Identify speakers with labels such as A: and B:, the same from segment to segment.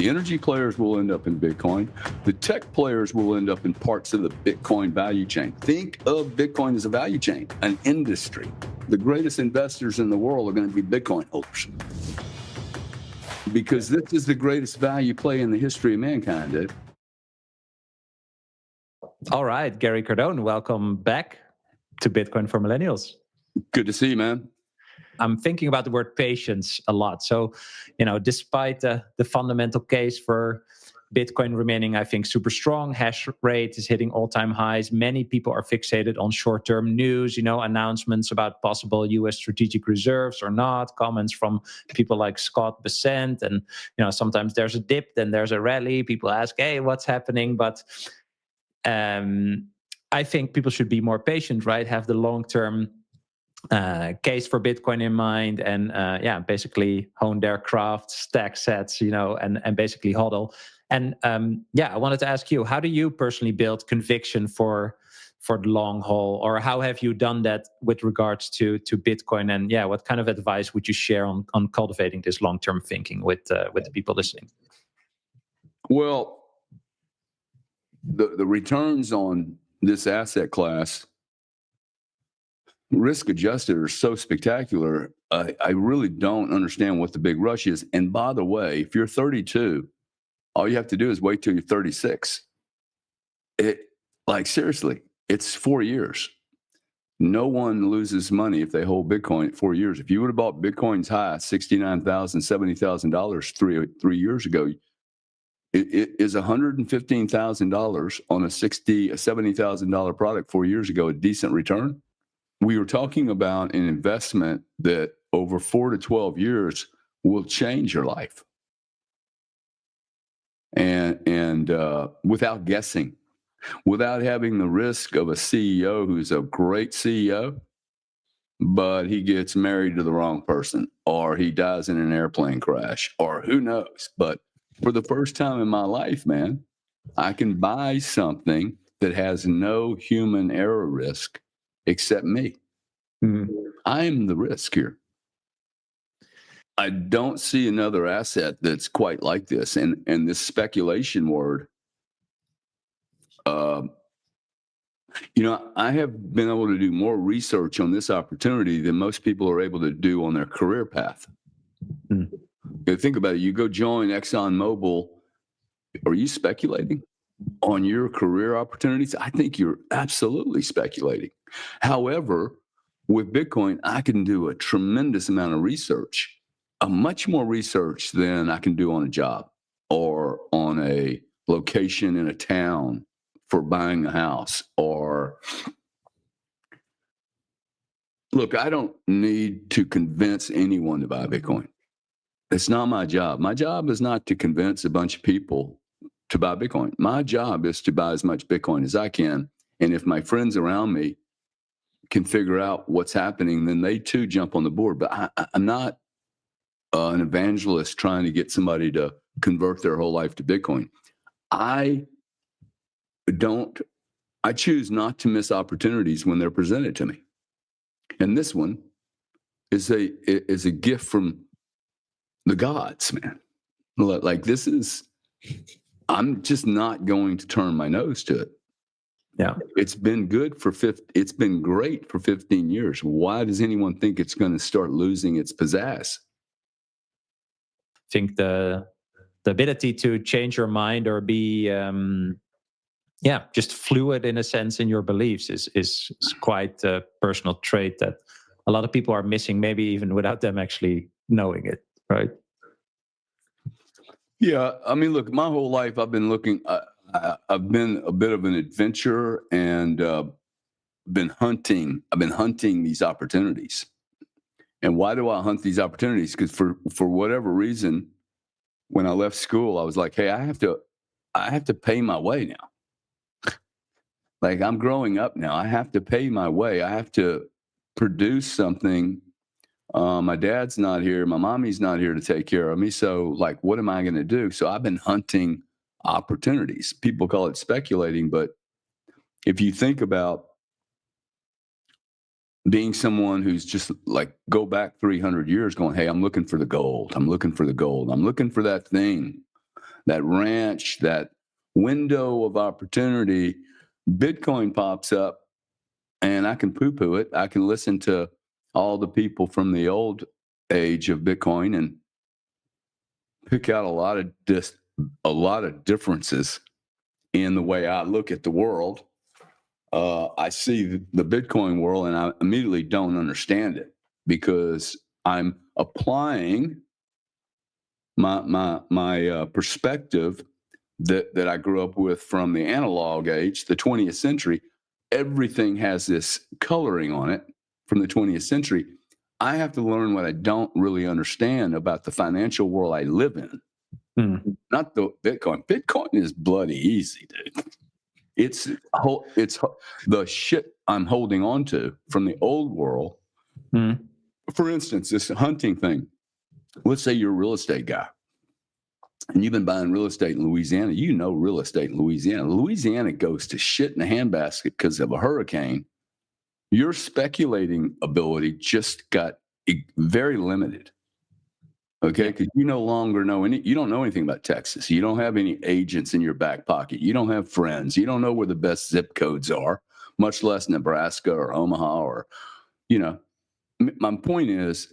A: The energy players will end up in Bitcoin. The tech players will end up in parts of the Bitcoin value chain. Think of Bitcoin as a value chain, an industry. The greatest investors in the world are going to be Bitcoin holders, because this is the greatest value play in the history of mankind, Dave.
B: All right, Gary Cardone, welcome back to Bitcoin for Millennials.
A: Good to see you, man.
B: I'm thinking about the word patience a lot. So, despite the fundamental case for Bitcoin remaining, I think, super strong, hash rate is hitting all-time highs. Many people are fixated on short-term news, announcements about possible U.S. strategic reserves or not, comments from people like Scott Bessent. And, sometimes there's a dip, then there's a rally. People ask, hey, what's happening? But I think people should be more patient, right? Have the long-term case for Bitcoin in mind, and basically hone their craft, stack sets, and basically hodl. And I wanted to ask you, how do you personally build conviction for the long haul, or how have you done that with regards to Bitcoin? And what kind of advice would you share on cultivating this long-term thinking with the people listening?
A: Well, the returns on this asset class, risk adjusted, are so spectacular. I really don't understand what the big rush is. And by the way, if you're 32, all you have to do is wait till you're 36. Seriously, it's 4 years. No one loses money if they hold Bitcoin at 4 years. If you would have bought Bitcoin's high, $69,000, $70,000 3 years ago, it is $115,000 on a $70,000 product 4 years ago, a decent return. We were talking about an investment that over 4 to 12 years will change your life. And without guessing, without having the risk of a CEO who's a great CEO, but he gets married to the wrong person, or he dies in an airplane crash, or who knows. But for the first time in my life, man, I can buy something that has no human error risk except me. I'm the risk here. I don't see another asset that's quite like this. And this speculation word, I have been able to do more research on this opportunity than most people are able to do on their career path. Think about it. You go join ExxonMobil. Are you speculating on your career opportunities? I think you're absolutely speculating. However, with Bitcoin, I can do a tremendous amount of research, much more research than I can do on a job or on a location in a town for buying a house. Or look, I don't need to convince anyone to buy Bitcoin. It's not my job. My job is not to convince a bunch of people to buy Bitcoin. My job is to buy as much Bitcoin as I can. And if my friends around me can figure out what's happening, then they too jump on the board. But I'm not an evangelist trying to get somebody to convert their whole life to Bitcoin. I choose not to miss opportunities when they're presented to me. And this one is a gift from the gods, man. Like, this is, I'm just not going to turn my nose to it.
B: Yeah.
A: It's been it's been great for 15 years. Why does anyone think it's going to start losing its pizzazz?
B: I think the ability to change your mind or be just fluid in a sense in your beliefs is quite a personal trait that a lot of people are missing, maybe even without them actually knowing it, right?
A: Yeah, I mean, look, my whole life I've been looking. I've been a bit of an adventurer and been hunting. I've been hunting these opportunities. And why do I hunt these opportunities? Because for whatever reason, when I left school, I was like, hey, I have to pay my way now. Like, I'm growing up now. I have to pay my way. I have to produce something. My dad's not here. My mommy's not here to take care of me. So, like, what am I going to do? So I've been hunting opportunities. People call it speculating, but if you think about being someone who's just like, go back 300 years going, hey, I'm looking for the gold. I'm looking for the gold. I'm looking for that thing ranch, that window of opportunity, Bitcoin pops up and I can poo-poo it. I can listen to all the people from the old age of Bitcoin and pick out a lot of differences in the way I look at the world. I see the Bitcoin world and I immediately don't understand it because I'm applying my perspective that I grew up with from the analog age, the 20th century. Everything has this coloring on it from the 20th century. I have to learn what I don't really understand about the financial world I live in. Not the Bitcoin. Bitcoin is bloody easy, dude. It's the shit I'm holding on to from the old world. For instance, this hunting thing. Let's say you're a real estate guy and you've been buying real estate in Louisiana. You know real estate in Louisiana. Louisiana goes to shit in a handbasket because of a hurricane. Your speculating ability just got very limited. Okay, because you no longer know you don't know anything about Texas. You don't have any agents in your back pocket. You don't have friends. You don't know where the best zip codes are, much less Nebraska or Omaha or, my point is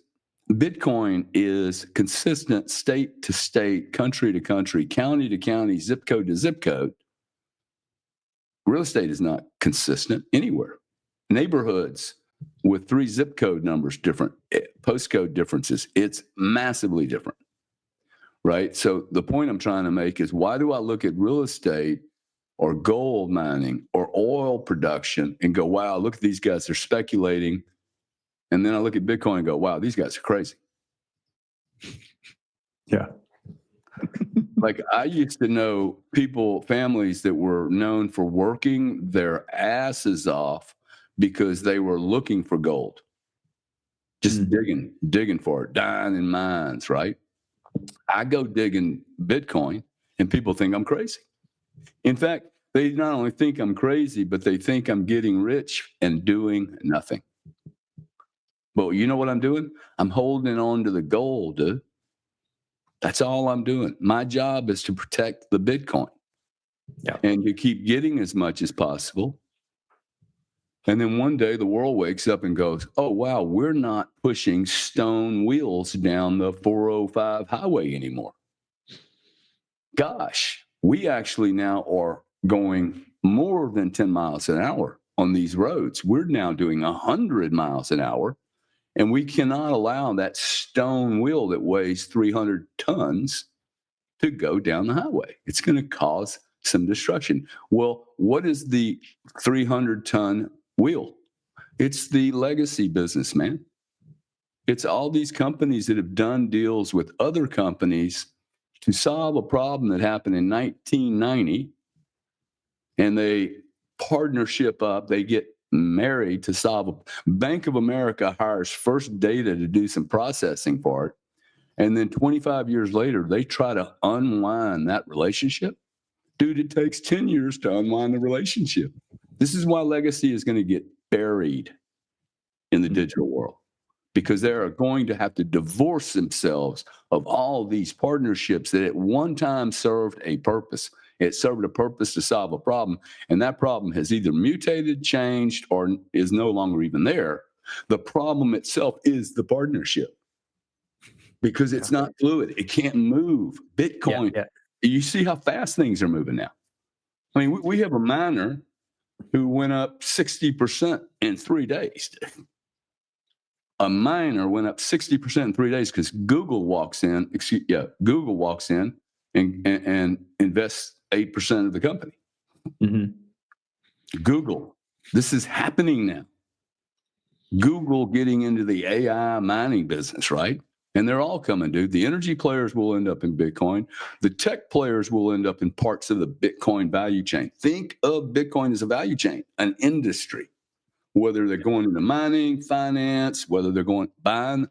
A: Bitcoin is consistent state to state, country to country, county to county, zip code to zip code. Real estate is not consistent anywhere. Neighborhoods with 3 zip code numbers different, postcode differences, it's massively different, right? So the point I'm trying to make is, why do I look at real estate or gold mining or oil production and go, wow, look at these guys, they're speculating. And then I look at Bitcoin and go, wow, these guys are crazy.
B: Yeah.
A: Like, I used to know families that were known for working their asses off because they were looking for gold, just digging for it, dying in mines, right? I go digging Bitcoin and people think I'm crazy. In fact, they not only think I'm crazy, but they think I'm getting rich and doing nothing. But you know what I'm doing? I'm holding on to the gold, dude. That's all I'm doing. My job is to protect the Bitcoin and to keep getting as much as possible. And then one day the world wakes up and goes, oh, wow, we're not pushing stone wheels down the 405 highway anymore. Gosh, we actually now are going more than 10 miles an hour on these roads. We're now doing 100 miles an hour. And we cannot allow that stone wheel that weighs 300 tons to go down the highway. It's going to cause some destruction. Well, what is the 300-ton wheel? It's the legacy business, man. It's all these companies that have done deals with other companies to solve a problem that happened in 1990, and they partnership up, they get married to solve Bank of America hires First Data to do some processing for it. And then 25 years later, they try to unwind that relationship. Dude, it takes 10 years to unwind the relationship. This is why legacy is going to get buried in the digital world, because they are going to have to divorce themselves of all these partnerships that at one time served a purpose. It served a purpose to solve a problem, and that problem has either mutated, changed, or is no longer even there. The problem itself is the partnership, because it's not fluid. It can't move. Bitcoin, you see how fast things are moving now. I mean, we have a miner who went up 60% in 3 days. A miner went up 60% in 3 days because Google walks in and invests 8% of the company. Google, this is happening now. Google getting into the AI mining business, right? And they're all coming, dude. The energy players will end up in Bitcoin. The tech players will end up in parts of the Bitcoin value chain. Think of Bitcoin as a value chain, an industry. Whether they're going into mining, finance, whether they're going buying,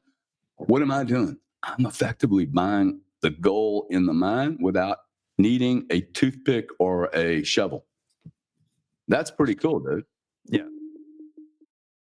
A: what am I doing? I'm effectively buying the gold in the mine without needing a toothpick or a shovel. That's pretty cool, dude.
B: Yeah.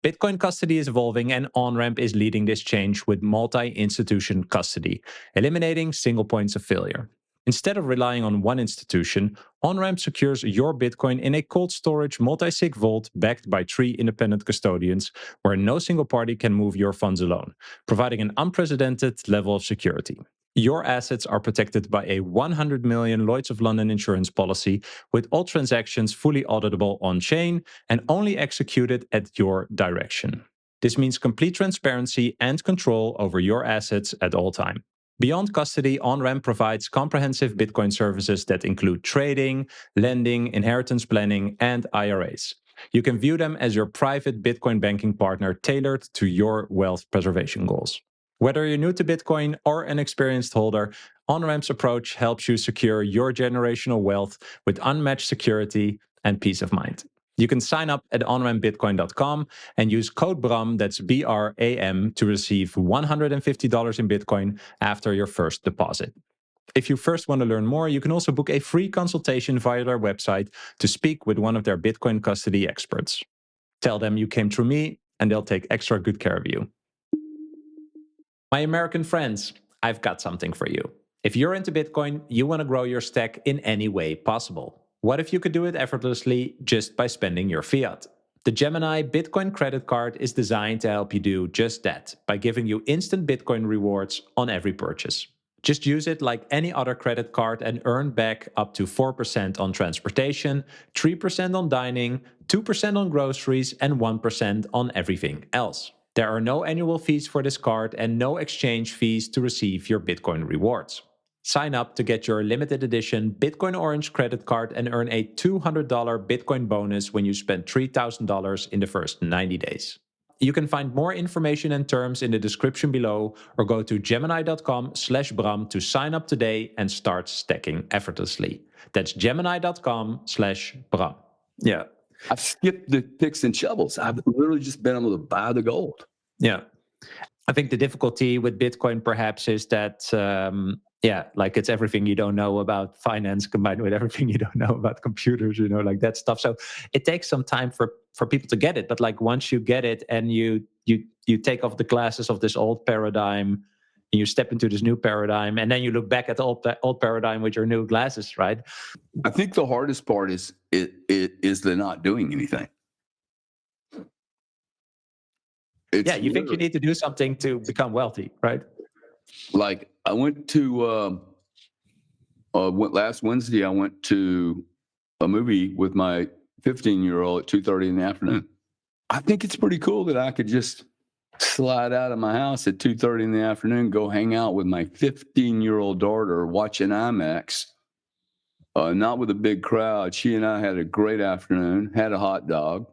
B: Bitcoin custody is evolving, and OnRamp is leading this change with multi-institution custody, eliminating single points of failure. Instead of relying on one institution, OnRamp secures your Bitcoin in a cold storage multi-sig vault backed by 3 independent custodians, where no single party can move your funds alone, providing an unprecedented level of security. Your assets are protected by a 100 million Lloyd's of London insurance policy, with all transactions fully auditable on-chain and only executed at your direction. This means complete transparency and control over your assets at all time. Beyond custody, OnRamp provides comprehensive Bitcoin services that include trading, lending, inheritance planning, and IRAs. You can view them as your private Bitcoin banking partner tailored to your wealth preservation goals. Whether you're new to Bitcoin or an experienced holder, OnRamp's approach helps you secure your generational wealth with unmatched security and peace of mind. You can sign up at onrampbitcoin.com and use code BRAM, that's BRAM, to receive $150 in Bitcoin after your first deposit. If you first want to learn more, you can also book a free consultation via their website to speak with one of their Bitcoin custody experts. Tell them you came through me, and they'll take extra good care of you. My American friends, I've got something for you. If you're into Bitcoin, you want to grow your stack in any way possible. What if you could do it effortlessly just by spending your fiat? The Gemini Bitcoin credit card is designed to help you do just that by giving you instant Bitcoin rewards on every purchase. Just use it like any other credit card and earn back up to 4% on transportation, 3% on dining, 2% on groceries, and 1% on everything else. There are no annual fees for this card and no exchange fees to receive your Bitcoin rewards. Sign up to get your limited edition Bitcoin Orange credit card and earn a $200 Bitcoin bonus when you spend $3,000 in the first 90 days. You can find more information and terms in the description below, or go to gemini.com/Bram to sign up today and start stacking effortlessly. That's gemini.com/Bram. Yeah.
A: I've skipped the picks and shovels. I've literally just been able to buy the gold.
B: Yeah. I think the difficulty with Bitcoin perhaps is that, like it's everything you don't know about finance combined with everything you don't know about computers, like that stuff. So it takes some time for people to get it. But like once you get it and you take off the glasses of this old paradigm and you step into this new paradigm, and then you look back at the old paradigm with your new glasses, right?
A: I think the hardest part is the not doing anything.
B: You think you need to do something to become wealthy, right?
A: Like I went to last Wednesday. I went to a movie with my 15-year-old at 2:30 in the afternoon. I think it's pretty cool that I could just slide out of my house at 2:30 in the afternoon, go hang out with my 15-year-old daughter, watch an IMAX. Not with a big crowd. She and I had a great afternoon. Had a hot dog.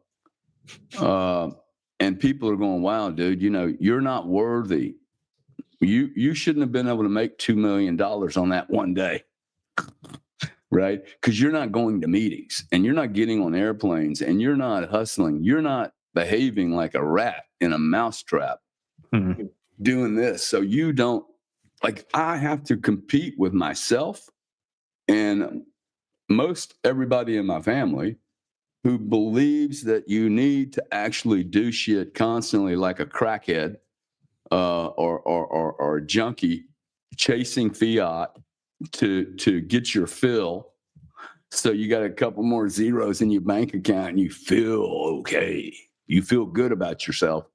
A: And people are going, wow, dude, you're not worthy. You shouldn't have been able to make $2 million on that one day, right? Because you're not going to meetings and you're not getting on airplanes and you're not hustling. You're not behaving like a rat in a mousetrap doing this. So you don't, I have to compete with myself and most everybody in my family who believes that you need to actually do shit constantly like a crackhead or a junkie chasing fiat to get your fill. So you got a couple more zeros in your bank account and you feel okay. You feel good about yourself.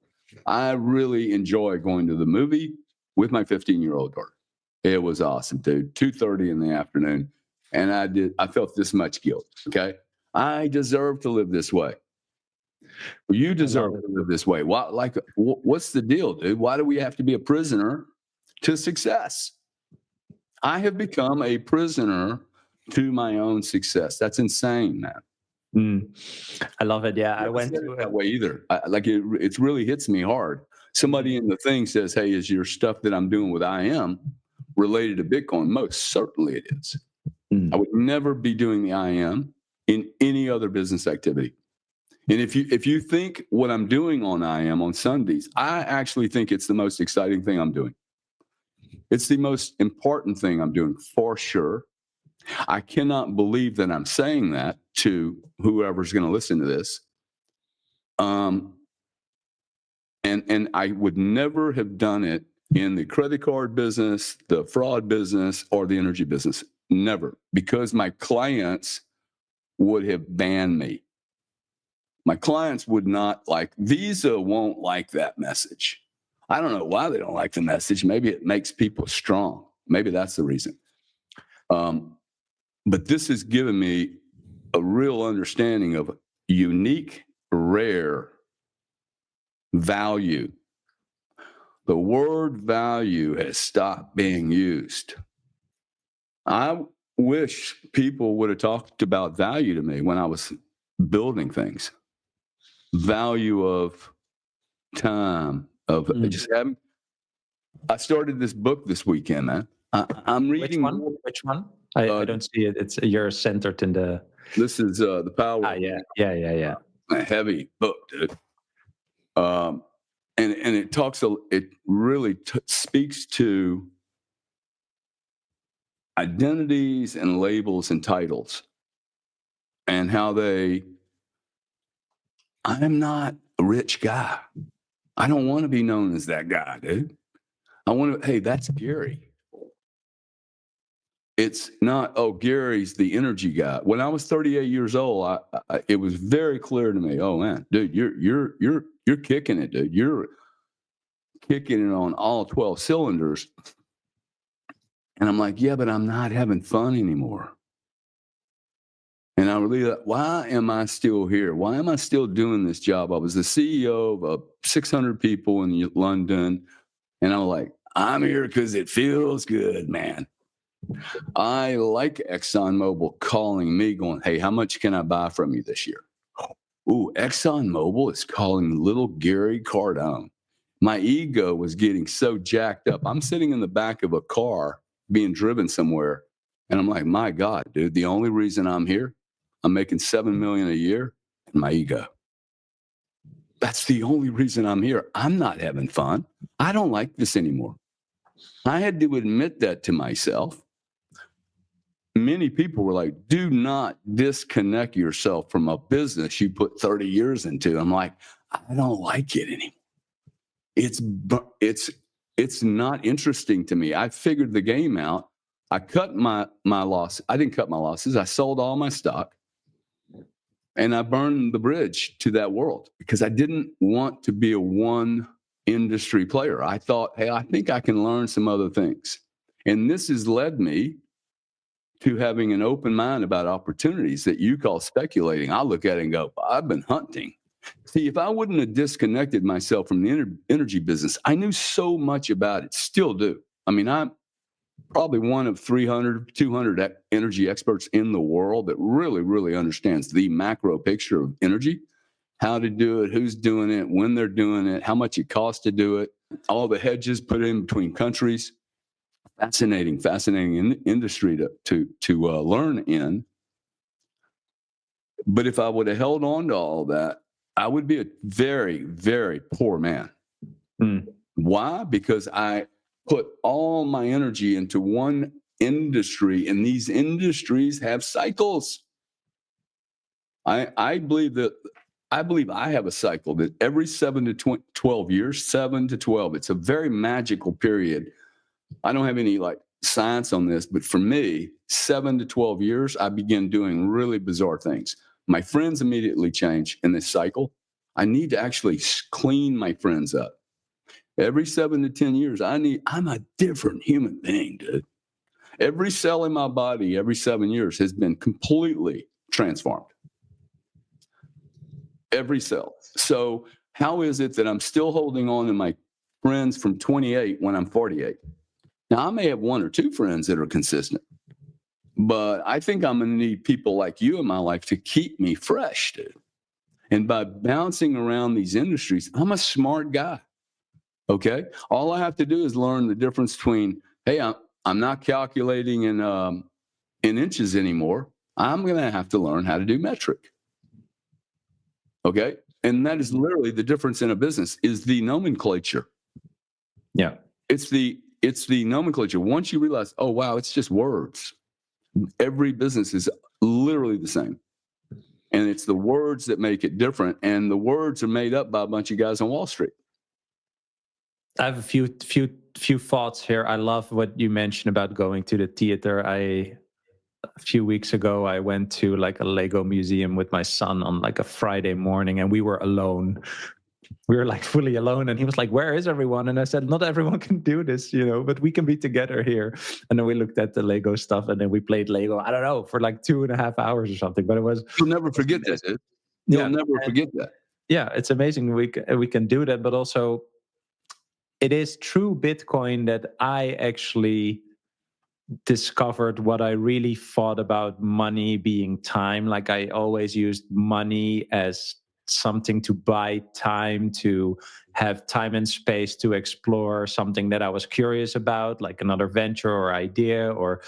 A: I really enjoy going to the movie with my 15-year-old daughter. It was awesome, dude. 2:30 in the afternoon. And I felt this much guilt. Okay. I deserve to live this way. You deserve to live this way. What's the deal, dude? Why do we have to be a prisoner to success? I have become a prisoner to my own success. That's insane, man.
B: I love it. Yeah, I went
A: to that way either. It really hits me hard. Somebody in the thing says, "Hey, is your stuff that I'm doing with IM related to Bitcoin?" Most certainly it is. I would never be doing the IM in any other business activity. And if you think what I'm doing on IM on Sundays, I actually think it's the most exciting thing I'm doing. It's the most important thing I'm doing for sure. I cannot believe that I'm saying that to whoever's going to listen to this. And I would never have done it in the credit card business, the fraud business, or the energy business. Never. Because my clients would have banned me. My clients would not like, Visa won't like that message. I don't know why they don't like the message. Maybe it makes people strong. Maybe that's the reason. But this has given me a real understanding of unique, rare value. The word value has stopped being used. I wish people would have talked about value to me when I was building things. Value of time, of just having. I started this book this weekend, man. I'm reading.
B: Which one? I don't see it. It's you're centered in the.
A: This is the power.
B: Yeah.
A: A heavy book, dude. And it talks. It really speaks to identities and labels and titles, and how they. I'm not a rich guy. I don't want to be known as that guy, dude. I want to. Hey, that's Gary. It's not, oh, Gary's the energy guy. When I was 38 years old, it was very clear to me, oh man, dude, you're kicking it, dude. You're kicking it on all 12 cylinders. And I'm like, yeah, but I'm not having fun anymore. And I really, why am I still here? Why am I still doing this job? I was the CEO of 600 people in London. And I'm like, I'm here because it feels good, man. I like ExxonMobil calling me going, hey, how much can I buy from you this year? Ooh, ExxonMobil is calling little Gary Cardone. My ego was getting so jacked up. I'm sitting in the back of a car being driven somewhere. And I'm like, my God, dude, the only reason I'm here, I'm making $7 million a year, and my ego. That's the only reason I'm here. I'm not having fun. I don't like this anymore. I had to admit that to myself. Many people were like, do not disconnect yourself from a business you put 30 years into. I'm like, I don't like it anymore. It's not interesting to me. I figured the game out. I cut my loss. I didn't cut my losses. I sold all my stock and I burned the bridge to that world because I didn't want to be a one industry player. I thought, hey, I think I can learn some other things. And this has led me to having an open mind about opportunities that you call speculating. I look at it and go, I've been hunting. See, if I wouldn't have disconnected myself from the energy business, I knew so much about it, still do. I mean, I'm probably one of 300, 200 energy experts in the world that really, really understands the macro picture of energy, how to do it, who's doing it, when they're doing it, how much it costs to do it, all the hedges put in between countries. Fascinating industry to learn in. But if I would have held on to all that, I would be a very, very poor man. Why? Because I put all my energy into one industry, and these industries have cycles. I believe I have a cycle that every 7 to 12 years, 7 to 12, it's a very magical period. I don't have any science on this, but for me, 7 to 12 years, I begin doing really bizarre things. My friends immediately change in this cycle. I need to actually clean my friends up. Every 7 to 10 years, I'm a different human being, dude. Every cell in my body, every 7 years has been completely transformed. Every cell. So how is it that I'm still holding on to my friends from 28 when I'm 48? Now, I may have 1 or 2 friends that are consistent, but I think I'm going to need people like you in my life to keep me fresh, dude. And by bouncing around these industries, I'm a smart guy, okay? All I have to do is learn the difference between, hey, I'm not calculating in inches anymore. I'm going to have to learn how to do metric, okay? And that is literally the difference in a business is the nomenclature.
B: Yeah.
A: It's the nomenclature. Once you realize, oh, wow, it's just words. Every business is literally the same. And it's the words that make it different. And the words are made up by a bunch of guys on Wall Street.
B: I have a few thoughts here. I love what you mentioned about going to the theater. I a few weeks ago, I went to like a Lego museum with my son on like a Friday morning, and we were alone. We were like fully alone, and he was like, "Where is everyone?" And I said, "Not everyone can do this, but we can be together here." And then we looked at the Lego stuff, and then we played Lego, I don't know, for like 2.5 hours or something. But
A: You'll never forget that, dude.
B: Yeah.
A: You'll never forget that.
B: Yeah, it's amazing we can do that. But also, it is true Bitcoin that I actually discovered what I really thought about money being time. Like, I always used money as something to buy time, to have time and space to explore something that I was curious about, like another venture or idea, or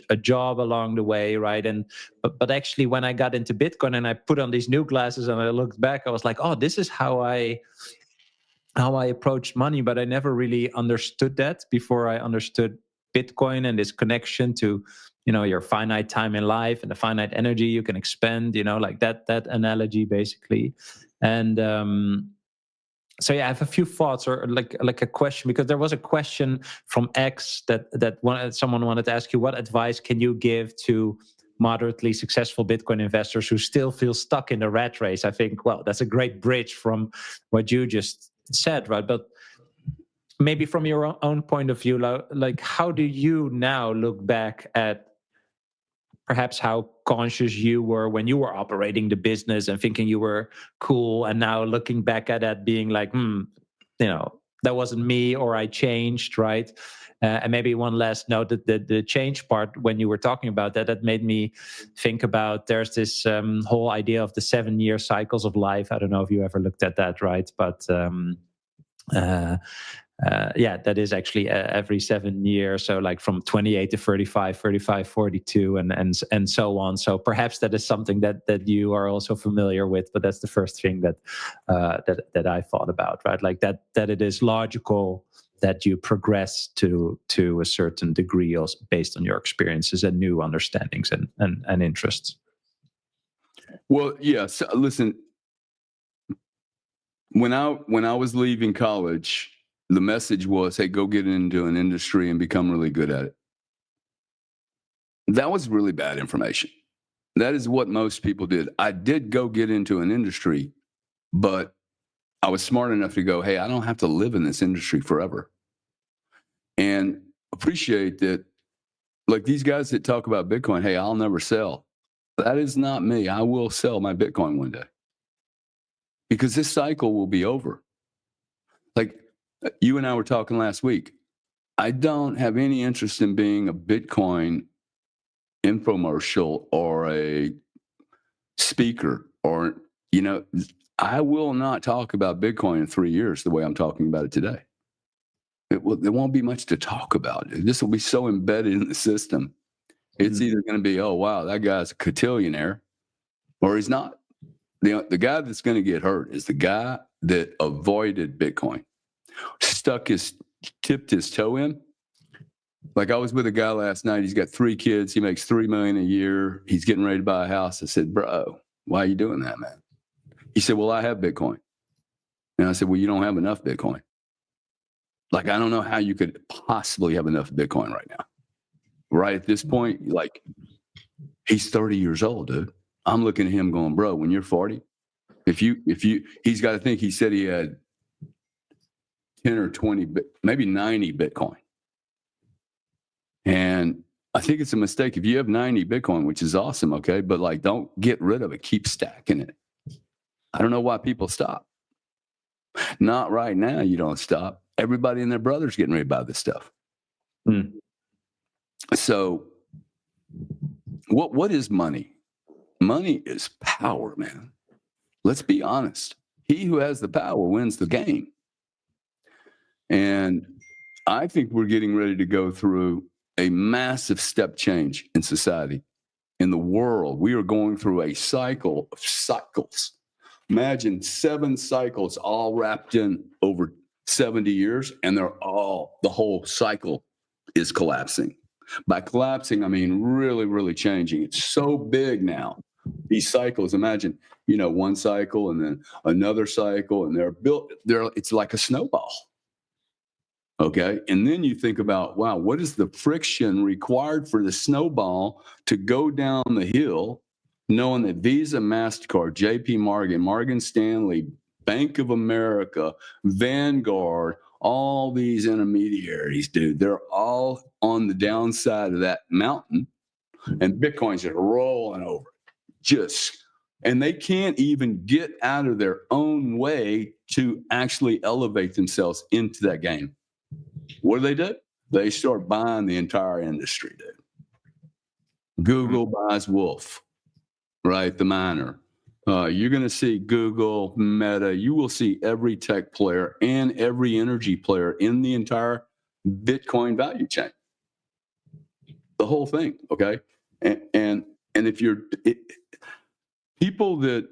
B: a job along the way, right? And but actually, when I got into Bitcoin and I put on these new glasses and I looked back, I was like, oh, this is how I approached money. But I never really understood that before I understood Bitcoin and this connection to, your finite time in life and the finite energy you can expend, like that analogy basically. And so yeah, I have a few thoughts, or like a question, because there was a question from X that someone wanted to ask you: what advice can you give to moderately successful Bitcoin investors who still feel stuck in the rat race? I think, well, that's a great bridge from what you just said, right? But maybe from your own point of view, like how do you now look back at perhaps how conscious you were when you were operating the business and thinking you were cool, and now looking back at that being like, that wasn't me, or I changed, right? And maybe one last note, that the change part, when you were talking about that made me think about, there's this whole idea of the 7-year cycles of life. I don't know if you ever looked at that, right? But that is actually every 7 years. So like from 28 to 35, 35, 42, and so on. So perhaps that is something that you are also familiar with. But that's the first thing that I thought about, right? Like that it is logical that you progress to a certain degree, also based on your experiences and new understandings and interests.
A: Well, yeah. So listen, when I was leaving college, the message was, hey, go get into an industry and become really good at it. That was really bad information. That is what most people did. I did go get into an industry, but I was smart enough to go, hey, I don't have to live in this industry forever. And appreciate that, like these guys that talk about Bitcoin, hey, I'll never sell. That is not me. I will sell my Bitcoin one day, because this cycle will be over. Like you and I were talking last week, I don't have any interest in being a Bitcoin infomercial or a speaker, or, I will not talk about Bitcoin in 3 years the way I'm talking about it today. There won't be much to talk about. This will be so embedded in the system. It's either going to be, oh, wow, that guy's a cotillionaire, or he's not. The guy that's going to get hurt is the guy that avoided Bitcoin, tipped his toe in. Like I was with a guy last night. He's got 3 kids. He makes $3 million a year. He's getting ready to buy a house. I said, bro, why are you doing that, man? He said, well, I have Bitcoin. And I said, well, you don't have enough Bitcoin. Like, I don't know how you could possibly have enough Bitcoin right now. Right at this point, like, he's 30 years old, dude. I'm looking at him going, bro, when you're 40, he's got to think, he said he had 10 or 20, maybe 90 Bitcoin. And I think it's a mistake if you have 90 Bitcoin, which is awesome, okay? But like, don't get rid of it. Keep stacking it. I don't know why people stop. Not right now, you don't stop. Everybody and their brother's getting ready to buy this stuff. So what is money? Money is power, man. Let's be honest. He who has the power wins the game. And I think we're getting ready to go through a massive step change in society, in the world. We are going through a cycle of cycles. Imagine 7 cycles all wrapped in over 70 years, and the whole cycle is collapsing. By collapsing, I mean really, really changing. It's so big now. These cycles, imagine, one cycle and then another cycle, and it's like a snowball. Okay. And then you think about, wow, what is the friction required for the snowball to go down the hill, knowing that Visa, MasterCard, JP Morgan, Morgan Stanley, Bank of America, Vanguard, all these intermediaries, dude, they're all on the downside of that mountain, and Bitcoin's just rolling over. And they can't even get out of their own way to actually elevate themselves into that game. What do? They start buying the entire industry, dude. Google buys Wolf, right? The miner. You're going to see Google, Meta. You will see every tech player and every energy player in the entire Bitcoin value chain. The whole thing, okay? And if you're people that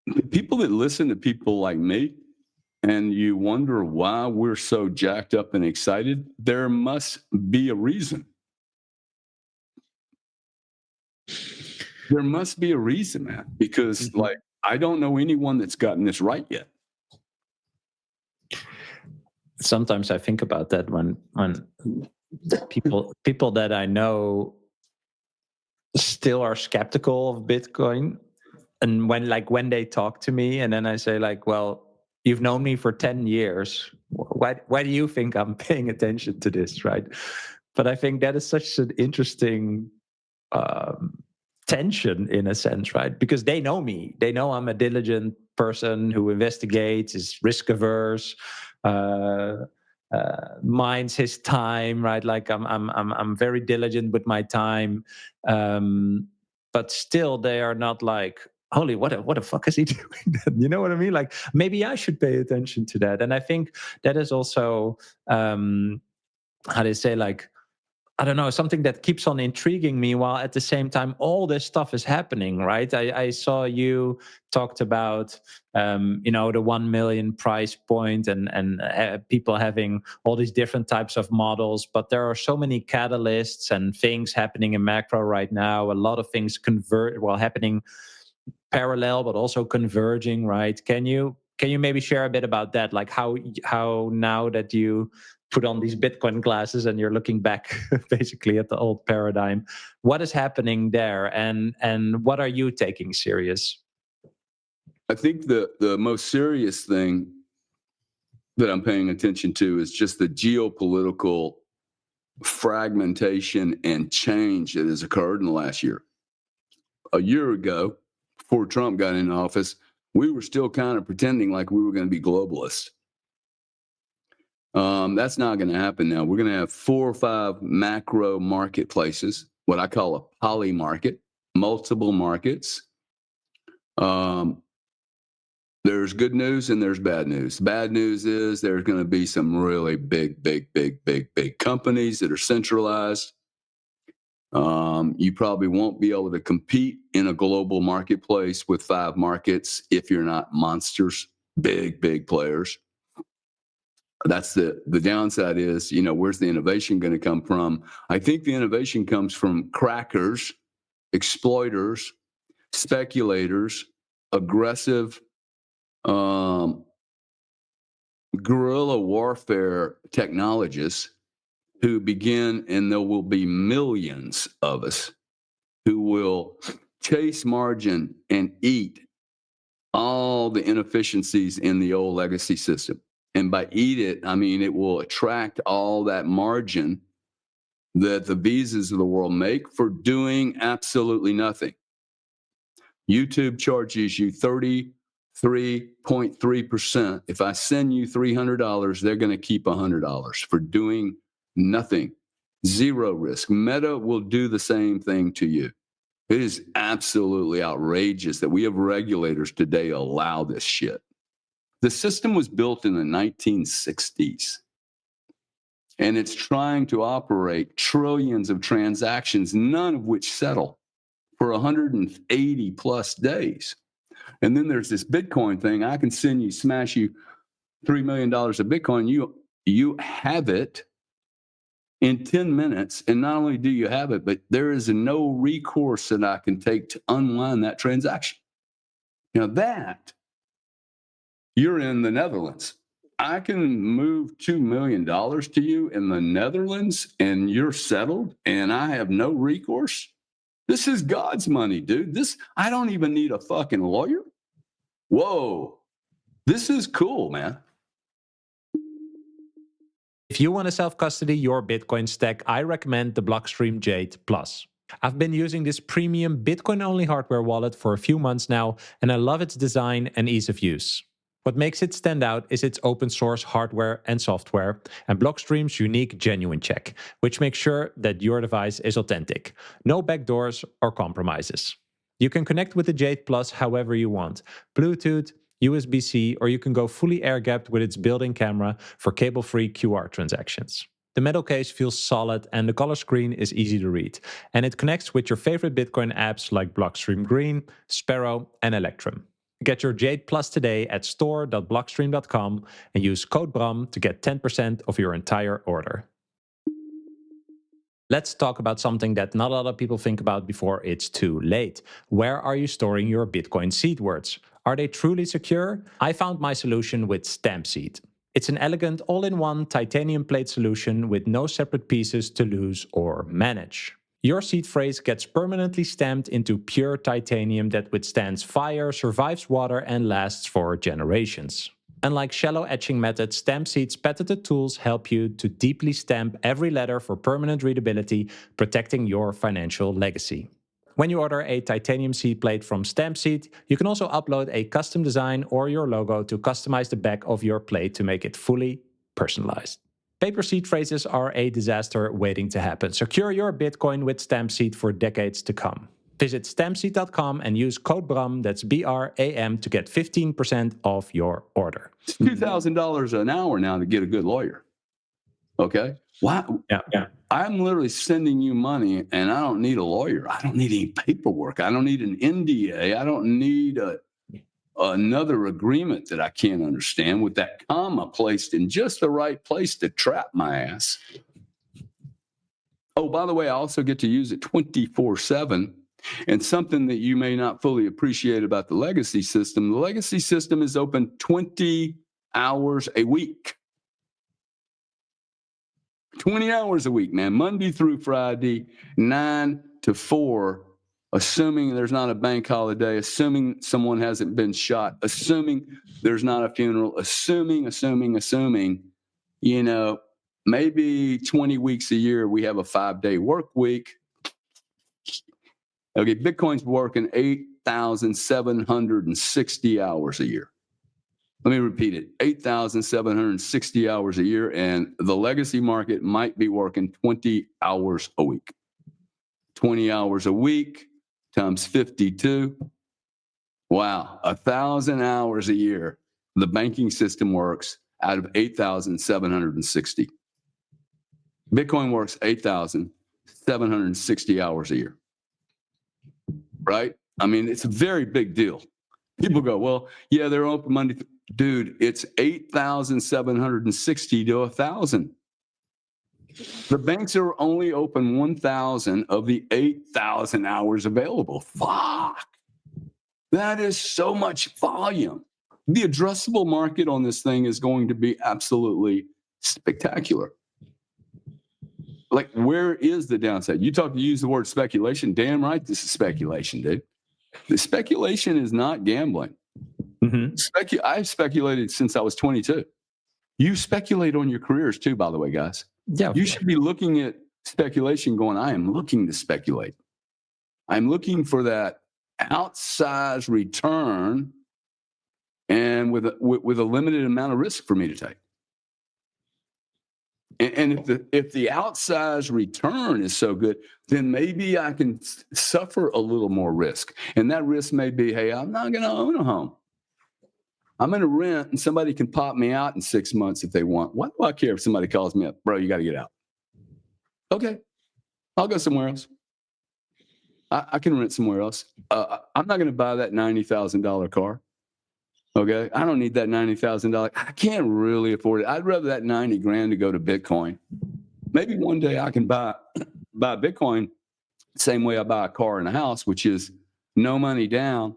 A: listen to people like me, and you wonder why we're so jacked up and excited, there must be a reason. There must be a reason, man, because like I don't know anyone that's gotten this right yet.
B: Sometimes I think about that when people that I know still are skeptical of Bitcoin, and when they talk to me, and then I say like, well, you've known me for 10 years. Why do you think I'm paying attention to this, right? But I think that is such an interesting tension in a sense, right? Because they know me. They know I'm a diligent person who investigates, is risk averse, minds his time, right? Like I'm very diligent with my time, but still they are not like, holy, what the fuck is he doing? You know what I mean? Like maybe I should pay attention to that. And I think that is also how they say, like, I don't know, something that keeps on intriguing me while at the same time all this stuff is happening, right? I saw you talked about the 1 million price point and people having all these different types of models, but there are so many catalysts and things happening in macro right now. A lot of things happening parallel but also converging, right? Can you maybe share a bit about that, like how now that you put on these Bitcoin glasses and you're looking back basically at the old paradigm, what is happening there, and what are you taking serious?
A: I think the most serious thing that I'm paying attention to is just the geopolitical fragmentation and change that has occurred in the last year. A year ago, before Trump got in office, we were still kind of pretending like we were going to be globalists. That's not going to happen now. We're going to have 4 or 5 macro marketplaces, what I call a poly market, multiple markets. There's good news and there's bad news. Bad news is there's going to be some really big companies that are centralized. You probably won't be able to compete in a global marketplace with 5 markets if you're not monsters, big players. That's the downside is, where's the innovation going to come from? I think the innovation comes from crackers, exploiters, speculators, aggressive guerrilla warfare technologists who begin, and there will be millions of us who will chase margin and eat all the inefficiencies in the old legacy system. And by eat it, I mean it will attract all that margin that the Visas of the world make for doing absolutely nothing. YouTube charges you 33.3%. If I send you $300, they're going to keep $100 for doing nothing. Zero risk. Meta will do the same thing to you. It is absolutely outrageous that we have regulators today allow this shit. The system was built in the 1960s, and it's trying to operate trillions of transactions, none of which settle for 180 plus days. And then there's this Bitcoin thing. I can smash you $3 million of Bitcoin. You have it in 10 minutes. And not only do you have it, but there is no recourse that I can take to unwind that transaction. That you're in the Netherlands. I can move $2 million to you in the Netherlands and you're settled and I have no recourse. This is God's money, dude. I don't even need a fucking lawyer. Whoa. This is cool, man.
B: If you want to self-custody your Bitcoin stack, I recommend the Blockstream Jade Plus. I've been using this premium Bitcoin-only hardware wallet for a few months now, and I love its design and ease of use. What makes it stand out is its open source hardware and software, and Blockstream's unique genuine check, which makes sure that your device is authentic. No backdoors or compromises. You can connect with the Jade Plus however you want. Bluetooth, USB-C, or you can go fully air-gapped with its built-in camera for cable-free QR transactions. The metal case feels solid and the color screen is easy to read. And it connects with your favorite Bitcoin apps like Blockstream Green, Sparrow, and Electrum. Get your Jade Plus today at store.blockstream.com and use code BRAM to get 10% of your entire order. Let's talk about something that not a lot of people think about before it's too late. Where are you storing your Bitcoin seed words? Are they truly secure? I found my solution with StampSeed. It's an elegant all-in-one titanium plate solution with no separate pieces to lose or manage. Your seed phrase gets permanently stamped into pure titanium that withstands fire, survives water, and lasts for generations. Unlike shallow etching methods, StampSeed's patented tools help you to deeply stamp every letter for permanent readability, protecting your financial legacy. When you order a titanium seed plate from StampSeed, you can also upload a custom design or your logo to customize the back of your plate to make it fully personalized. Paper seed phrases are a disaster waiting to happen. Secure your Bitcoin with StampSeed for decades to come. Visit stampseed.com and use code BRAM, that's BRAM, to get 15% off your order.
A: It's $2,000 an hour now to get a good lawyer. Okay? Wow.
B: Yeah.
A: I'm literally sending you money and I don't need a lawyer. I don't need any paperwork. I don't need an NDA. I don't need another agreement that I can't understand with that comma placed in just the right place to trap my ass. Oh, by the way, I also get to use it 24/7. And something that you may not fully appreciate about the legacy system is open 20 hours a week. 20 hours a week, man. Monday through Friday, 9 to 4, assuming there's not a bank holiday, assuming someone hasn't been shot, assuming there's not a funeral, assuming, maybe 20 weeks a year we have a 5-day work week. Okay, Bitcoin's working 8,760 hours a year. Let me repeat it, 8,760 hours a year, and the legacy market might be working 20 hours a week. 20 hours a week times 52. Wow, 1,000 hours a year. The banking system works out of 8,760. Bitcoin works 8,760 hours a year. Right? I mean, it's a very big deal. People go, well, yeah, they're open Monday. Dude, it's 8,760 to 1,000. The banks are only open 1,000 of the 8,000 hours available. Fuck. That is so much volume. The addressable market on this thing is going to be absolutely spectacular. Like, where is the downside? You use the word speculation. Damn right, this is speculation, dude. The speculation is not gambling. Mm-hmm. I've speculated since I was 22. You speculate on your careers too, by the way, guys. Yeah. You should be looking at speculation going, I am looking to speculate. I'm looking for that outsized return and with a limited amount of risk for me to take. And if the outsized return is so good, then maybe I can suffer a little more risk. And that risk may be, hey, I'm not going to own a home. I'm going to rent, and somebody can pop me out in 6 months if they want. Why do I care if somebody calls me up? Bro, you got to get out. Okay, I'll go somewhere else. I can rent somewhere else. I'm not going to buy that $90,000 car. Okay, I don't need that $90,000. I can't really afford it. I'd rather that 90 grand to go to Bitcoin. Maybe one day I can buy Bitcoin the same way I buy a car and a house, which is no money down,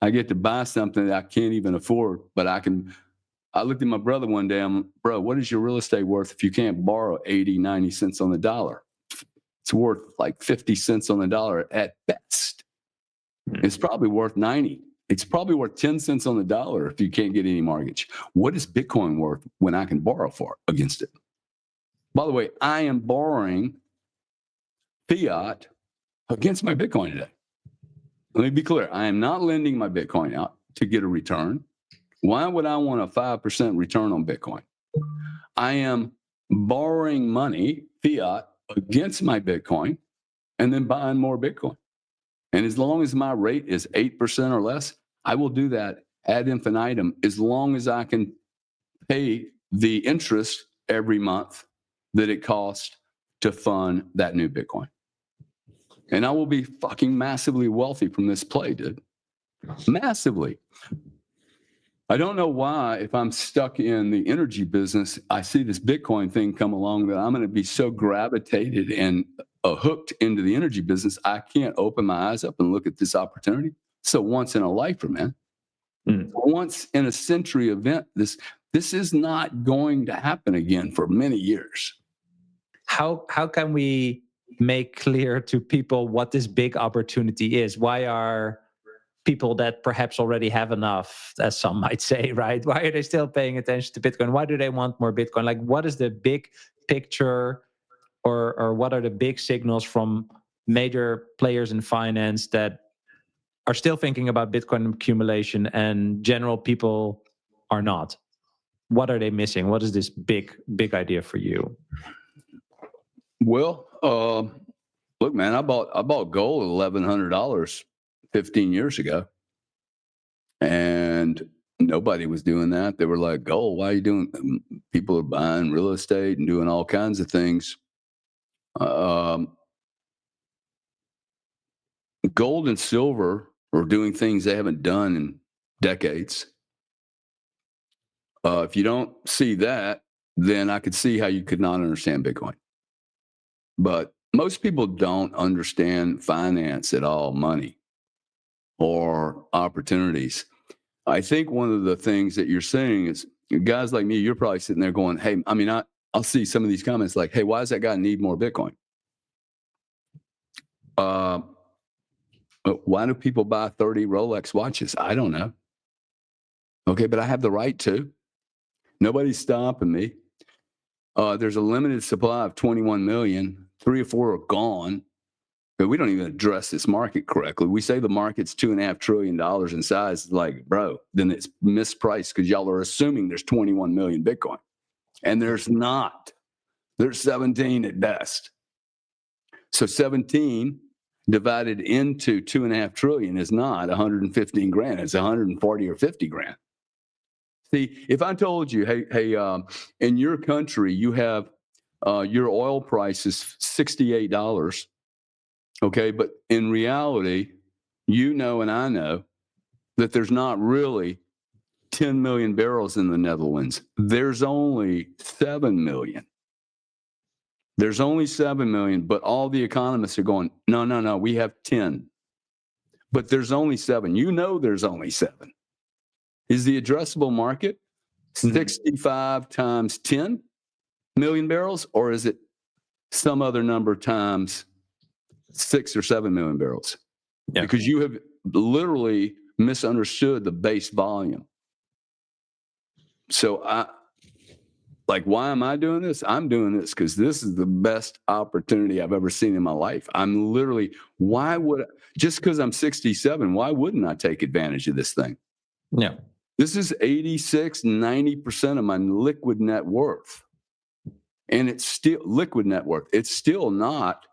A: I get to buy something that I can't even afford, but I looked at my brother one day. Bro, what is your real estate worth if you can't borrow 80, 90 cents on the dollar? It's worth like 50 cents on the dollar at best. It's probably worth 90. It's probably worth 10 cents on the dollar if you can't get any mortgage. What is Bitcoin worth when I can borrow for it against it? By the way, I am borrowing fiat against my Bitcoin today. Let me be clear. I am not lending my Bitcoin out to get a return. Why would I want a 5% return on Bitcoin? I am borrowing money, fiat, against my Bitcoin and then buying more Bitcoin. And as long as my rate is 8% or less, I will do that ad infinitum as long as I can pay the interest every month that it costs to fund that new Bitcoin. And I will be fucking massively wealthy from this play, dude. Massively. I don't know why, if I'm stuck in the energy business, I see this Bitcoin thing come along that I'm going to be so gravitated and hooked into the energy business, I can't open my eyes up and look at this opportunity. So once in a lifetime, man. Once in a century event. This is not going to happen again for many years.
B: How can we make clear to people what this big opportunity is? Why are people that perhaps already have enough, as some might say, right? Why are they still paying attention to Bitcoin? Why do they want more Bitcoin? Like, what is the big picture, or what are the big signals from major players in finance that are still thinking about Bitcoin accumulation and general people are not? What are they missing? What is this big idea for you?
A: Well, look, man, I bought gold at $1,100 15 years ago, and nobody was doing that. They were like, "Gold, why are you doing?" People are buying real estate and doing all kinds of things. Gold and silver are doing things they haven't done in decades. If you don't see that, then I could see how you could not understand Bitcoin. But most people don't understand finance at all, money or opportunities. I think one of the things that you're saying is, guys like me, you're probably sitting there going, hey, I mean, I'll see some of these comments like, hey, why does that guy need more Bitcoin? Why do people buy 30 Rolex watches? I don't know. Okay, but I have the right to. Nobody's stopping me. There's a limited supply of 21 million. 3 or 4 are gone. But we don't even address this market correctly. We say the market's $2.5 trillion in size. It's like, bro, then it's mispriced because y'all are assuming there's 21 million Bitcoin. And there's not. There's 17 at best. So 17 divided into 2.5 trillion is not 115 grand. It's 140 or 50 grand. See, if I told you, hey, in your country, you have your oil price is $68. Okay, but in reality, you know and I know that there's not really 10 million barrels in the Netherlands. There's only 7 million. There's only 7 million, but all the economists are going, no, we have 10. But there's only 7. You know there's only 7. Is the addressable market 65 times 10 million barrels, or is it some other number times 6 or 7 million barrels? Yeah. Because you have literally misunderstood the base volume. So why am I doing this? I'm doing this because this is the best opportunity I've ever seen in my life. I'm literally, just because I'm 67, why wouldn't I take advantage of this thing?
B: Yeah.
A: This is 86, 90% of my liquid net worth. And it's still liquid net worth. It's still not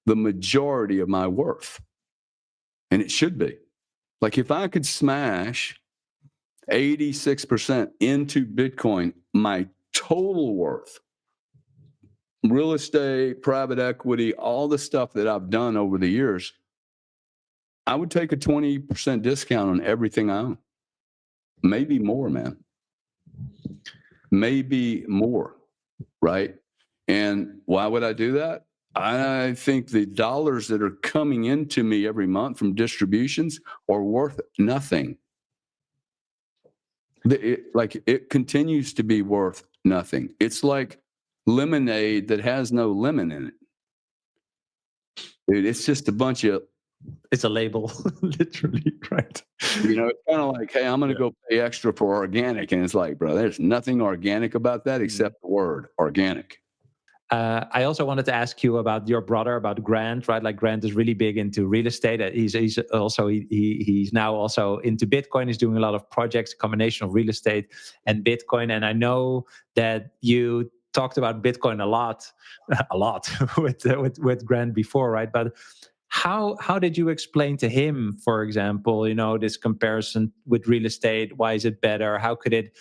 A: the majority of my worth. And it should be. Like, if I could smash 86% into Bitcoin, my total worth, real estate, private equity, all the stuff that I've done over the years, I would take a 20% discount on everything I own. Maybe more, man. Maybe more, right? And why would I do that? I think the dollars that are coming into me every month from distributions are worth nothing. It continues to be worth nothing. It's like lemonade that has no lemon in it. Dude, it's just a bunch of,
B: It's a label, literally, right?
A: it's kind of like, hey, I'm going to go pay extra for organic. And it's like, bro, there's nothing organic about that except the word organic.
B: I also wanted to ask you about your brother, about Grant, right? Like Grant is really big into real estate. He's also he's now also into Bitcoin. He's doing a lot of projects, a combination of real estate and Bitcoin. And I know that you talked about Bitcoin a lot with Grant before, right? But how did you explain to him, for example, this comparison with real estate? Why is it better? How could it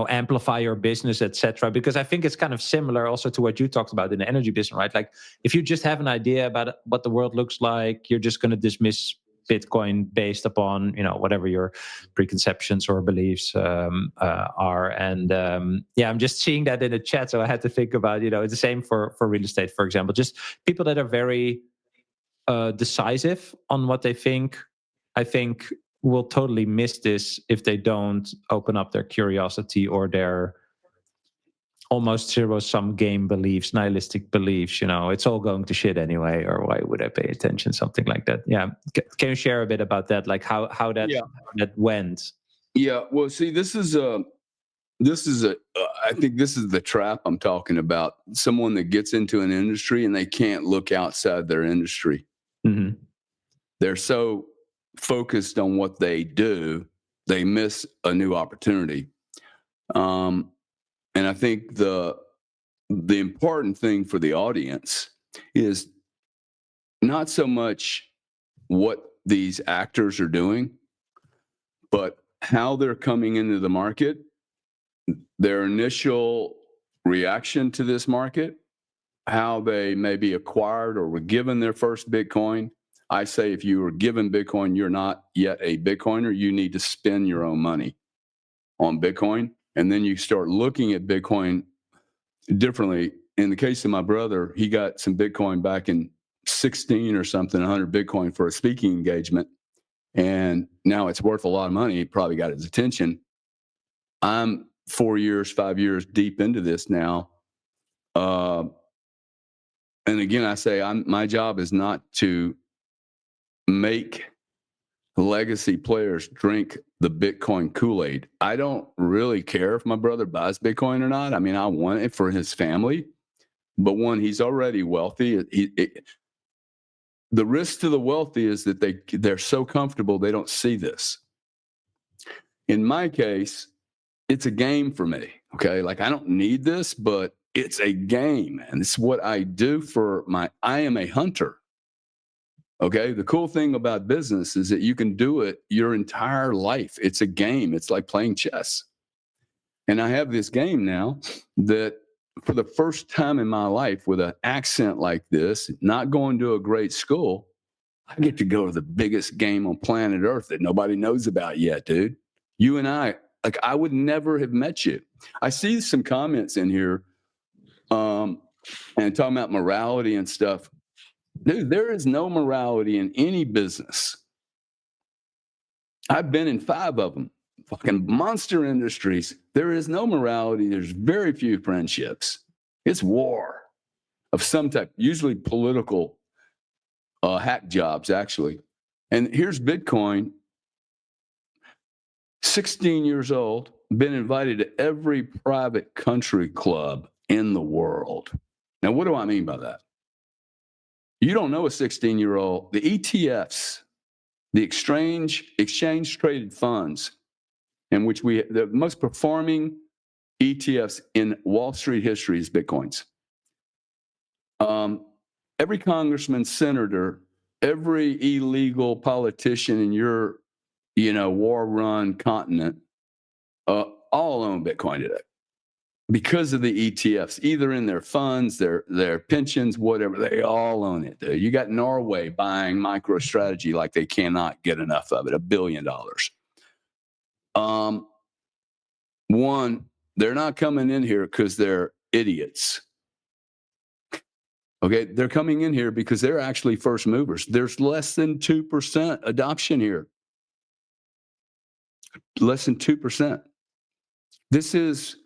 B: amplify your business, etc.? Because I think it's kind of similar also to what you talked about in the energy business, right? Like if you just have an idea about what the world looks like, you're just going to dismiss Bitcoin based upon whatever your preconceptions or beliefs are. And I'm just seeing that in the chat, so I had to think about it's the same for real estate, for example. Just people that are very decisive on what they think, I think will totally miss this if they don't open up their curiosity or their almost zero-sum game beliefs, nihilistic beliefs. It's all going to shit anyway, or why would I pay attention? Something like that. Yeah. Can you share a bit about that? Like how that went?
A: Yeah. Well, see, I think this is the trap I'm talking about. Someone that gets into an industry and they can't look outside their industry.
B: Mm-hmm.
A: They're so focused on what they do, they miss a new opportunity. And I think the important thing for the audience is not so much what these actors are doing, but how they're coming into the market, their initial reaction to this market, how they maybe acquired or were given their first Bitcoin. I say if you were given Bitcoin, you're not yet a Bitcoiner. You need to spend your own money on Bitcoin. And then you start looking at Bitcoin differently. In the case of my brother, he got some Bitcoin back in 16 or something, 100 Bitcoin for a speaking engagement. And now it's worth a lot of money. It probably got his attention. I'm 5 years deep into this now. And again, I say my job is not to make legacy players drink the Bitcoin Kool-Aid. I don't really care if my brother buys Bitcoin or not. I mean, I want it for his family. But one, he's already wealthy. The risk to the wealthy is that they're so comfortable they don't see this. In my case, it's a game for me. Okay, like I don't need this, but it's a game, and it's what I do I am a hunter. Okay, the cool thing about business is that you can do it your entire life. It's a game. It's like playing chess. And I have this game now that for the first time in my life with an accent like this, not going to a great school, I get to go to the biggest game on planet Earth that nobody knows about yet, dude. You and I would never have met you. I see some comments in here and talking about morality and stuff. Dude, there is no morality in any business. I've been in 5 of them. Fucking monster industries. There is no morality. There's very few friendships. It's war of some type, usually political hack jobs, actually. And here's Bitcoin, 16 years old, been invited to every private country club in the world. Now, what do I mean by that? You don't know a 16-year-old. The ETFs, the exchange traded funds, in which the most performing ETFs in Wall Street history is Bitcoins. Every congressman, senator, every illegal politician in your, war-run continent, all own Bitcoin today because of the ETFs, either in their funds, their pensions, whatever. They all own it. You got Norway buying MicroStrategy like they cannot get enough of it, $1 billion. One, they're not coming in here because they're idiots. Okay, they're coming in here because they're actually first movers. There's less than 2% adoption here. Less than 2%. This is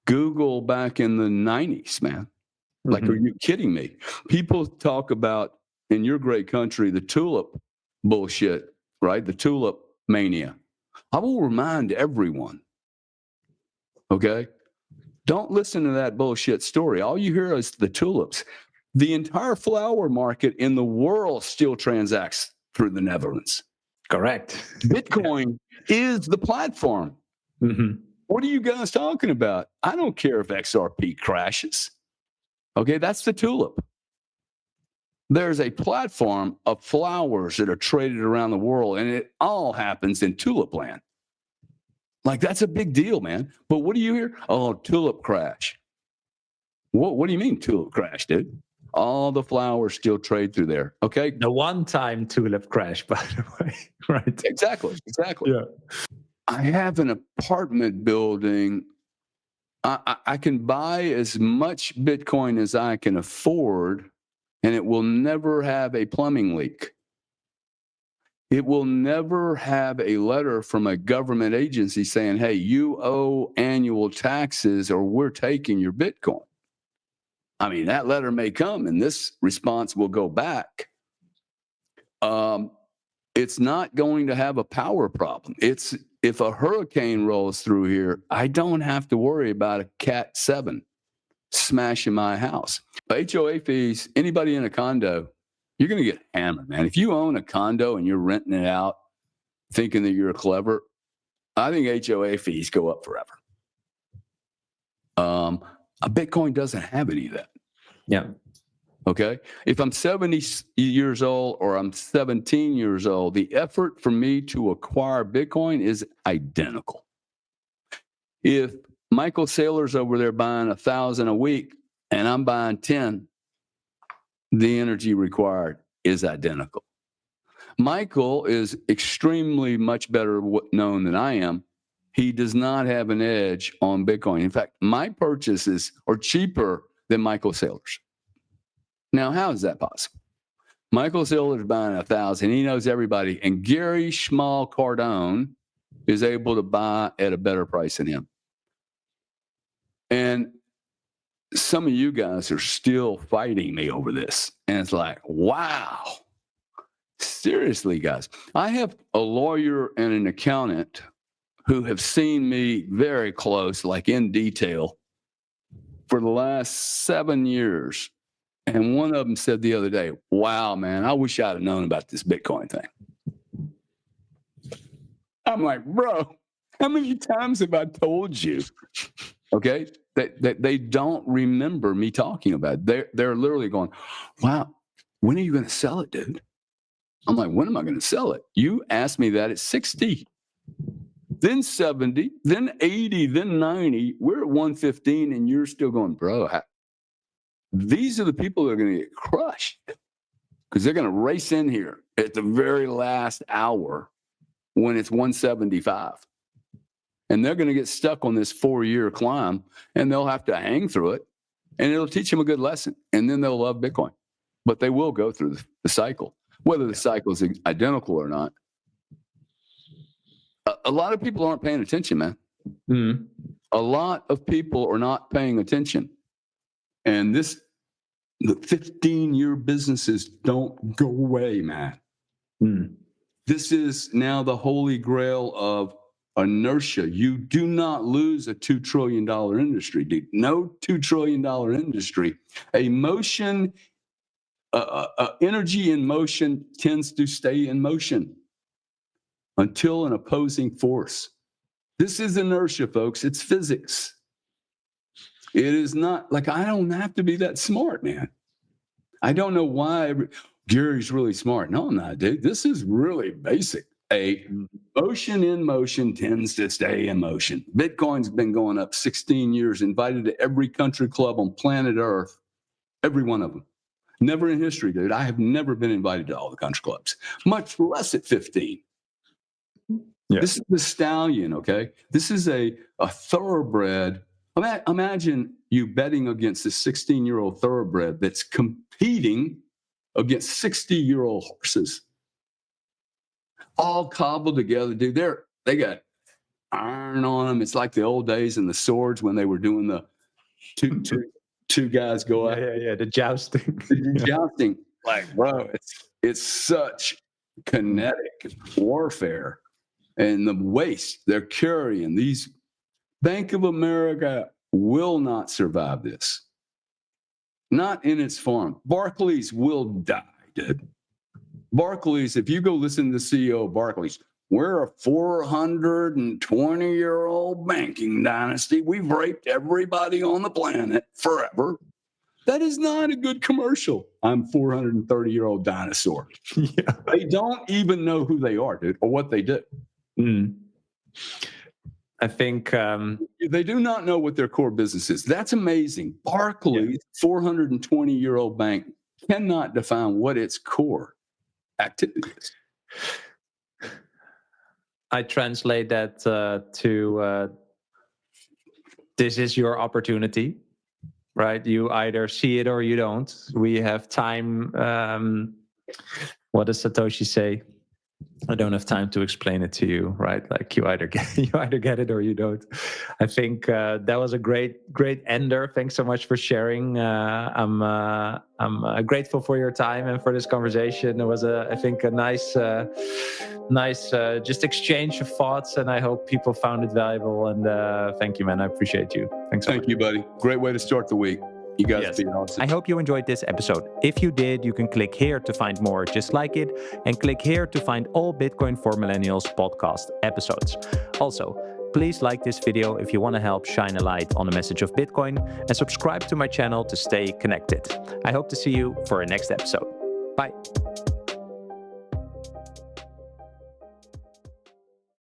A: Google back in the 90s, man. Like, are you kidding me? People talk about, in your great country, the tulip bullshit, right? The tulip mania. I will remind everyone, okay? Don't listen to that bullshit story. All you hear is the tulips. The entire flower market in the world still transacts through the Netherlands.
B: Correct.
A: Bitcoin is the platform. What are you guys talking about? I don't care if XRP crashes. Okay, that's the tulip. There's a platform of flowers that are traded around the world, and it all happens in tulip land. Like, that's a big deal, man. But what do you hear? Oh, tulip crash. What do you mean tulip crash, dude? All the flowers still trade through there. Okay.
B: The one-time tulip crash, by the way. Right.
A: Exactly.
B: Yeah.
A: I have an apartment building. I can buy as much Bitcoin as I can afford, and it will never have a plumbing leak. It will never have a letter from a government agency saying, hey, you owe annual taxes or we're taking your Bitcoin. I mean, that letter may come and this response will go back. It's not going to have a power problem. If a hurricane rolls through here, I don't have to worry about a Cat 7 smashing my house. HOA fees, anybody in a condo, you're going to get hammered, man. If you own a condo and you're renting it out thinking that you're clever, I think HOA fees go up forever. A Bitcoin doesn't have any of that.
B: Yeah.
A: Okay. If I'm 70 years old or I'm 17 years old, the effort for me to acquire Bitcoin is identical. If Michael Saylor's over there buying 1,000 a week and I'm buying 10, the energy required is identical. Michael is extremely much better known than I am. He does not have an edge on Bitcoin. In fact, my purchases are cheaper than Michael Saylor's. Now, how is that possible? Michael Saylor's buying 1,000. He knows everybody. And Gary Schmal Cardone is able to buy at a better price than him. And some of you guys are still fighting me over this. And it's like, wow. Seriously, guys. I have a lawyer and an accountant who have seen me very close, like in detail, for the last 7 years. And one of them said the other day, wow, man, I wish I'd have known about this Bitcoin thing. I'm like, bro, how many times have I told you? Okay. They don't remember me talking about it. They're literally going, wow, when are you going to sell it, dude? I'm like, when am I going to sell it? You asked me that at 60, then 70, then 80, then 90. We're at 115 and you're still going, bro, these are the people that are going to get crushed because they're going to race in here at the very last hour when it's 175. And they're going to get stuck on this 4-year climb and they'll have to hang through it and it'll teach them a good lesson. And then they'll love Bitcoin. But they will go through the cycle, whether the cycle is identical or not. A lot of people aren't paying attention, man. Mm-hmm. A lot of people are not paying attention. And the 15-year businesses don't go away, man. This is now the holy grail of inertia. You do not lose a $2 trillion industry, dude. No $2 trillion industry. Energy in motion tends to stay in motion until an opposing force. This is inertia, folks. It's physics. It is not like I don't have to be that smart, man. I don't know why Gary's really smart. No, I'm not, dude. This is really basic. A motion in motion tends to stay in motion. Bitcoin's been going up 16 years, invited to every country club on planet Earth, every one of them. Never in history, dude. I have never been invited to all the country clubs, much less at 15. Yeah. This is the stallion, okay? This is a thoroughbred Imagine you betting against a 16-year-old thoroughbred that's competing against 60-year-old horses, all cobbled together, dude. They got iron on them. It's like the old days in the swords when they were doing the two guys go out.
B: Yeah. The jousting.
A: The jousting, like, bro, it's such kinetic warfare, and the waste they're carrying. These Bank of America will not survive this. Not in its form. Barclays will die, dude. Barclays, if you go listen to the CEO of Barclays, we're a 420-year-old banking dynasty. We've raped everybody on the planet forever. That is not a good commercial. I'm 430-year-old dinosaur.
B: Yeah.
A: They don't even know who they are, dude, or what they do.
B: I think
A: they do not know what their core business is. That's amazing. Barclays, 420-year-old bank, cannot define what its core activity is.
B: I translate that to this is your opportunity, right? You either see it or you don't. We have time. What does Satoshi say? I don't have time to explain it to you, right? Like you either get it or you don't. I think that was a great ender. Thanks so much for sharing. I'm grateful for your time and for this conversation. It was I think a nice just exchange of thoughts, and I hope people found it valuable. And thank you, man. I appreciate you. Thanks.
A: Thank you, buddy. Great way to start the week. You guys be awesome.
B: I hope you enjoyed this episode. If you did, you can click here to find more just like it, and click here to find all Bitcoin for Millennials podcast episodes. Also, please like this video if you want to help shine a light on the message of Bitcoin, and subscribe to my channel to stay connected. I hope to see you for our next episode. Bye.